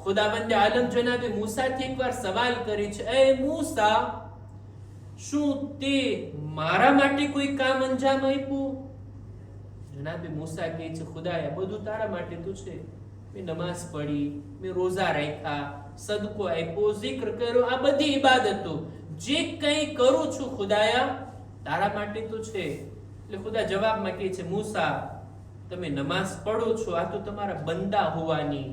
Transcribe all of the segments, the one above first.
ખુદાવંદે આલમ જનાબે મૂસાથી એકવાર સવાલ કરી છે, એ મૂસા, શું તે મારા માટે કોઈ કામ અંજામ આપ્યું? જનાબે મૂસા કહે છે, ખુદાયા બધું તારા માટે તો છે. મેં નમાઝ પઢી, મેં રોઝા રાખ્યા, સદકો આપ્યો, zikr કર્યો, આ બધી ઇબાદતો જે કંઈ કરું છું ખુદાયા તારા માટે તો છે. એટલે ખુદા જવાબમાં કહે છે, મૂસા, તમે નમાઝ પઢો છો, આ તો તમારા બંદા હોવાની,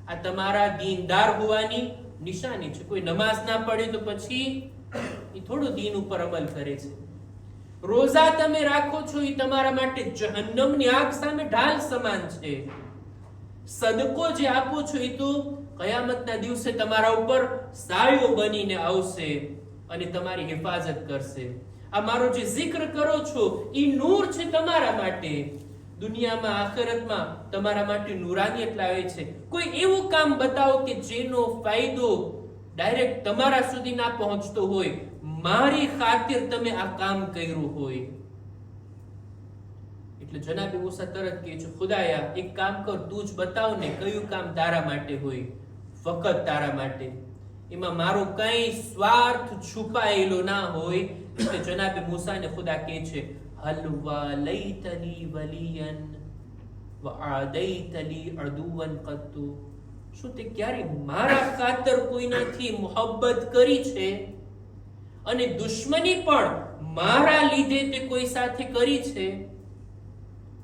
આ તમારા દીનદાર હોવાની નિશાની છે. કોઈ નમાઝ ના પડે તો પછી એ થોડું દીન ઉપર અમલ કરે છે. રોઝા તમે રાખો છો એ તમારા માટે જહન્નમની આગ સામે ઢાલ સમાન છે. સદકો જે આપો છો એ તો કયામતના દિવસે તમારા ઉપર સાયો બનીને આવશે અને તમારી હિફાજત કરશે. આ મારો જે zikr કરો છો એ નૂર છે તમારા માટે. દુનિયામાં આખિરતમાં તમારા માટે નૂરાનીયત લાવે છે. કોઈ એવું કામ બતાવો કે જેનો ફાયદો ડાયરેક્ટ તમારા સુધી ના પહોંચતો હોય, મારી ખાतिर તમે આ કામ કર્યું હોય. એટલે જનાબે મૂસા તરત કહે છે, ખુદાયા એક કામ કર, તું જ બતાવ ને કયું કામ તારા માટે હોય, ફક્ત તારા માટે, એમાં મારો કઈ સ્વાર્થ છુપાયેલો ના હોય. એટલે જનાબે મૂસાને ખુદા કહે છે, હલ વાલૈતની વલિયન વઆદૈતલી અદુવન કત્તુ, શું તે ક્યારે મારા ખાતર કોઈનાથી મોહબ્બત કરી છે અને દુશ્મની પણ મારા લીધે તે કોઈ સાથે કરી છે?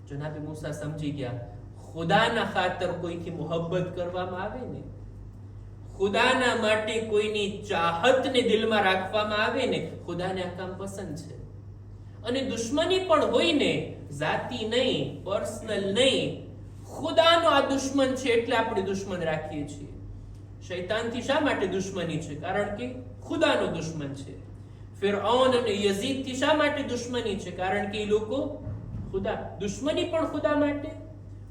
જનાબે મૂસા સમજી ગયા, ખુદાના ખાતર કોઈથી મોહબ્બત કરવામાં આવે ને, ખુદાના માટે કોઈની ચાહતને દિલમાં રાખવામાં આવે ને, ખુદાને આ કામ પસંદ છે. અને દુશ્મની પણ હોય ને, જાતી નહીં, પર્સનલ નહીં, ખુદાનો આ દુશ્મન છે એટલે આપણે દુશ્મન રાખીએ છીએ. શૈતાનથી શા માટે દુશ્મની છે? કારણ કે ખુદાનો દુશ્મન છે. ફિરഔન અને યઝીદથી શા માટે દુશ્મની છે? કારણ કે એ લોકો ખુદા, દુશ્મની પણ ખુદા માટે,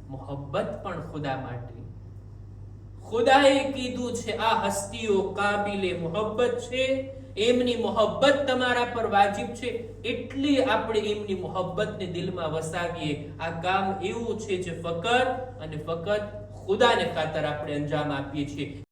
મોહબ્બત પણ ખુદા માટે. ખુદાએ કીધું છે આ હસ્તીઓ કાબિલે મોહબ્બત છે, એમની મોહબ્બત તમારા પર વાજિબ છે, એટલે આપણે એમની મોહબ્બતને દિલમાં વસાવીએ. આ કામ એવું છે જે ફકત અને ફકત ખુદાને ખાતર આપણે અંજામ આપીએ છીએ.